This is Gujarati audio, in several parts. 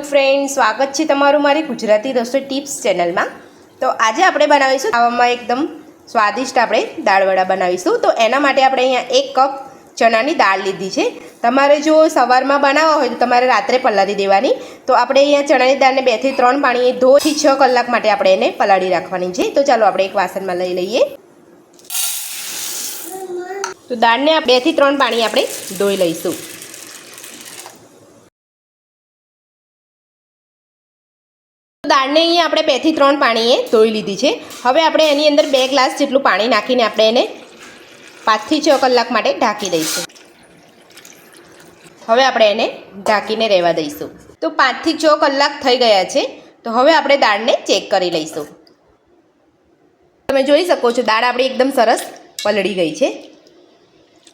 ફ્રેન્ડ, સ્વાગત છે તમારું મારી ગુજરાતી રસોઈ ટિપ્સ ચેનલમાં। તો આજે આપણે બનાવીશું ખાવામાં એકદમ સ્વાદિષ્ટ આપણે દાળવડા બનાવીશું। તો એના માટે આપણે અહીંયા 1 કપ ચણાની દાળ લીધી છે। તમારે જો સવારમાં બનાવવા હોય તો તમારે રાત્રે પલાળી દેવાની। તો આપણે અહીંયા ચણાની દાળને 2 થી 3 પાણીએ 2 થી 6 કલાક માટે આપણે એને પલાળી રાખવાની છે। તો ચાલો આપણે એક વાસણમાં લઈ લઈએ। તો દાળને 2 થી 3 પાણી આપણે ધોઈ લઈશું। દાળને અહીંયા આપણે 2 થી 3 પાણીએ ધોઈ લીધી છે। હવે આપણે એની અંદર 2 ગ્લાસ જેટલું પાણી નાખીને આપણે એને 5 થી 6 કલાક માટે ઢાંકી દઈશું। હવે આપણે એને ઢાંકીને રહેવા દઈશું। તો 5 થી 6 કલાક થઈ ગયા છે। તો હવે આપણે દાળને ચેક કરી લઈશું। તમે જોઈ શકો છો દાળ આપણી એકદમ સરસ પલળી ગઈ છે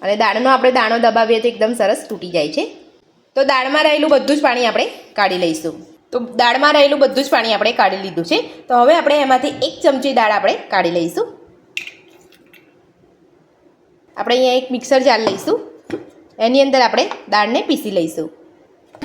અને દાળનો આપણે દાણો દબાવીએ તો એકદમ સરસ તૂટી જાય છે। તો દાળમાં રહેલું બધું જ પાણી આપણે કાઢી લઈશું। તો દાળમાં રહેલું બધું જ પાણી આપણે કાઢી લીધું છે। તો હવે આપણે એમાંથી 1 ચમચી દાળ આપણે કાઢી લઈશું। આપણે અહીંયા એક મિક્સર જાર લઈશું, એની અંદર આપણે દાળને પીસી લઈશું।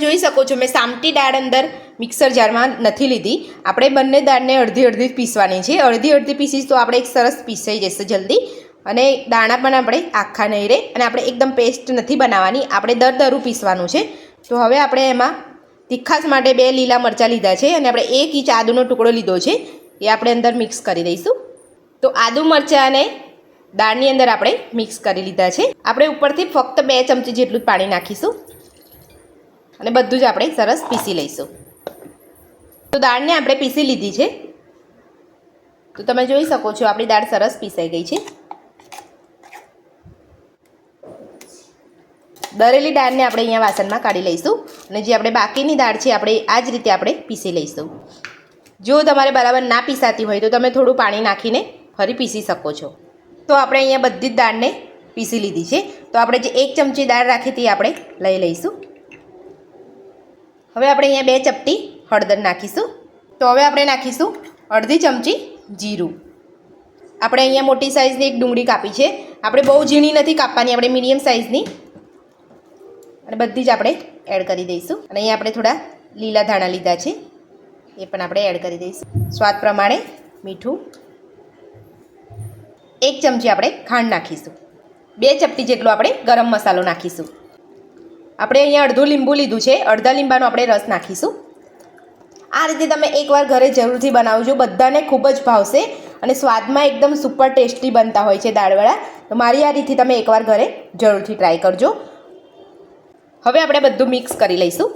જોઈ શકો છો મેં સામટી દાળ અંદર મિક્સર જારમાં નથી લીધી, આપણે બંને દાળને અડધી અડધી પીસવાની છે। અડધી અડધી પીસીશ તો આપણે એક સરસ પીસાઈ જશે જલ્દી, અને દાણા પણ આપણે આખા નહીં રહે, અને આપણે એકદમ પેસ્ટ નથી બનાવવાની, આપણે દરદરું પીસવાનું છે। તો હવે આપણે એમાં તીખાશ માટે 2 લીલા મરચાં લીધા છે, અને આપણે 1 ઇંચ આદુનો ટુકડો લીધો છે, એ આપણે અંદર મિક્સ કરી દઈશું। તો આદુ મરચાં અને દાળની અંદર આપણે મિક્સ કરી લીધા છે। આપણે ઉપરથી ફક્ત 2 ચમચી જેટલું પાણી નાખીશું અને બધું જ આપણે સરસ પીસી લઈશું। તો દાળને આપણે પીસી લીધી છે। તો તમે જોઈ શકો છો આપણી દાળ સરસ પીસાઈ ગઈ છે। દરેલી દાળને આપણે અહીંયા વાસણમાં કાઢી લઈશું, અને જે આપણે બાકીની દાળ છે આપણે આ જ રીતે આપણે પીસી લઈશું। જો તમારે બરાબર ના પીસાતી હોય તો તમે થોડું પાણી નાખીને ફરી પીસી શકો છો। તો આપણે અહીંયા બધી જ દાળને પીસી લીધી છે। તો આપણે જે 1 ચમચી દાળ રાખી હતી આપણે લઈ લઈશું। હવે આપણે અહીંયા 2 ચપટી હળદર નાખીશું। તો હવે આપણે નાખીશું અડધી ચમચી જીરું। આપણે અહીંયા મોટી સાઇઝની એક ડુંગળી કાપી છે, આપણે બહુ ઝીણી નથી કાપવાની, આપણે મીડિયમ સાઇઝની, અને બધી જ આપણે એડ કરી દઈશું। અને અહીંયા આપણે થોડા લીલા ધાણા લીધા છે, એ પણ આપણે એડ કરી દઈશું। સ્વાદ પ્રમાણે મીઠું, 1 ચમચી આપણે ખાંડ નાખીશું, 2 ચપટી જેટલો આપણે ગરમ મસાલો નાખીશું। આપણે અહીંયા અડધું લીંબુ લીધું છે, અડધા લીંબાનો આપણે રસ નાખીશું। આ રીતે તમે એકવાર ઘરે જરૂરથી બનાવજો, બધાને ખૂબ જ ભાવશે અને સ્વાદમાં એકદમ સુપર ટેસ્ટી બનતા હોય છે દાળવડા। તો મારી આ રીતથી તમે એકવાર ઘરે જરૂરથી ટ્રાય કરજો। હવે આપણે બધું મિક્સ કરી લઈશું।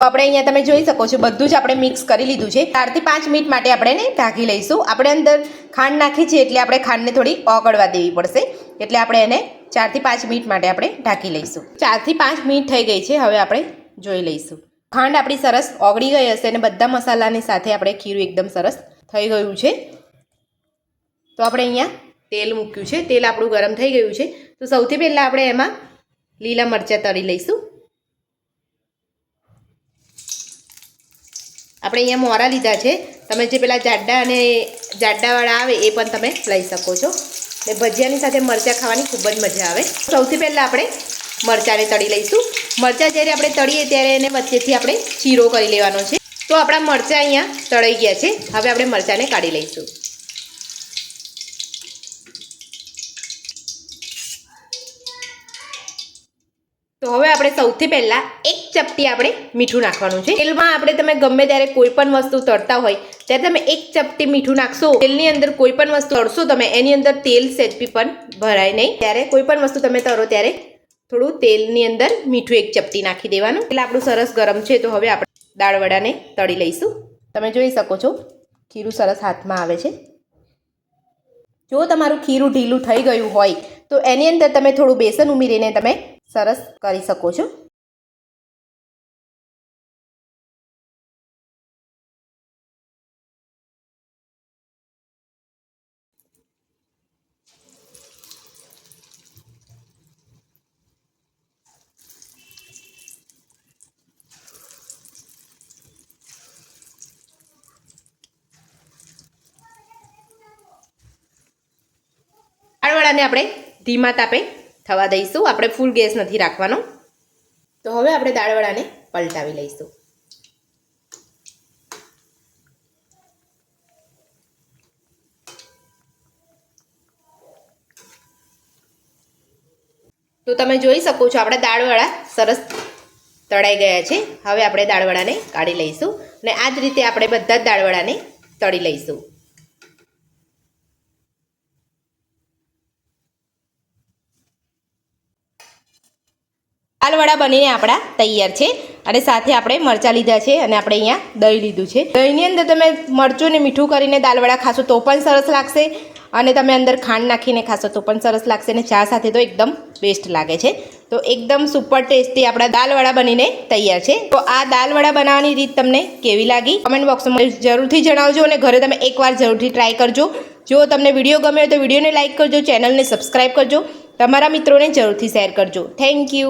આપણે અહીંયા તમે જોઈ શકો છો બધું જ આપણે મિક્સ કરી લીધું છે। 4 થી 5 મિનિટ માટે આપણે એને ઢાંકી લઈશું। આપણે અંદર ખાંડ નાખી છે એટલે આપણે ખાંડને થોડી ઓગળવા દેવી પડશે, એટલે આપણે એને 4 થી 5 મિનિટ માટે આપણે ઢાંકી લઈશું। 4 થી 5 મિનિટ થઈ ગઈ છે, હવે આપણે જોઈ લઈશું। ખાંડ આપણી સરસ ઓગળી ગઈ હશે અને બધા મસાલાની સાથે આપણે ખીરું એકદમ સરસ થઈ ગયું છે। તો આપણે અહીંયા તેલ મૂક્યું છે, તેલ આપણું ગરમ થઈ ગયું છે। તો સૌથી પહેલાં આપણે એમાં લીલા મરચાં તળી લઈશું। આપણે અહીંયા મોરા લીધા છે, તમે જે પેલા જાડા અને જાડાવાળા આવે એ પણ તમે લઈ શકો છો, ને ભજીયાની સાથે મરચાં ખાવાની ખૂબ જ મજા આવે। સૌથી પહેલાં આપણે મરચાંને તળી લઈશું। મરચાં જ્યારે આપણે તળીએ ત્યારે એને વચ્ચેથી આપણે ચીરો કરી લેવાનો છે। તો આપણા મરચાં અહીંયા તળાઈ ગયા છે, હવે આપણે મરચાંને કાઢી લઈશું। તો હવે આપણે સૌથી પહેલાં 1 ચપટી આપણે મીઠું નાખવાનું છે। તેલમાં આપણે તમે ગમે ત્યારે કોઈ પણ વસ્તુ તળતા હોય ત્યારે તમે 1 ચપટી મીઠું નાખશો। તેલની અંદર કોઈ પણ વસ્તુ તળશો તમે, એની અંદર તેલ સેજપી પણ ભરાય નહીં, ત્યારે કોઈ પણ વસ્તુ તમે તળો ત્યારે થોડું તેલની અંદર મીઠું 1 ચપટી નાખી દેવાનું। એટલે આપણું સરસ ગરમ છે। તો હવે આપણે દાળવડાને તળી લઈશું। તમે જોઈ શકો છો ખીરું સરસ હાથમાં આવે છે। જો તમારું ખીરું ઢીલું થઈ ગયું હોય તો એની અંદર તમે થોડું બેસન ઉમેરીને તમે સરસ કરી શકો છો। દાળવડાને આપણે ધીમા તાપે થવા દઈશું. આપણે ફૂલ ગેસ નથી રાખવાનો. તો હવે આપણે દાળવડાને પલટાવી લઈશું. તો તમે જોઈ શકો છો આપણા દાળવડા સરસ તળાઈ ગયા છે. હવે આપણે દાળવડાને કાઢી લઈશું અને આ જ રીતે આપણે બધા જ દાળવડાને તળી લઈશું. દાળવડા બનીને આપણા તૈયાર છે અને સાથે આપણે મરચાં લીધા છે અને આપણે અહીંયા દહીં લીધું છે. દહીંની અંદર તમે મરચું ને મીઠું કરીને દાળવડા ખાશો તો પણ સરસ લાગશે અને તમે અંદર ખાંડ નાખીને ખાશો તો પણ સરસ લાગશે અને ચા સાથે તો એકદમ બેસ્ટ લાગે છે. તો એકદમ સુપર ટેસ્ટી આપણા દાળવડા બનીને તૈયાર છે. તો આ દાળવડા બનાવવાની રીત તમને કેવી લાગી કમેન્ટ બોક્સમાં જરૂરથી જણાવજો અને ઘરે તમે એકવાર જરૂરથી ટ્રાય કરજો. જો તમને વિડીયો ગમે તો વિડીયોને લાઇક કરજો, ચેનલને સબસ્ક્રાઈબ કરજો, તમારા મિત્રોને જરૂરથી શેર કરજો. Thank you.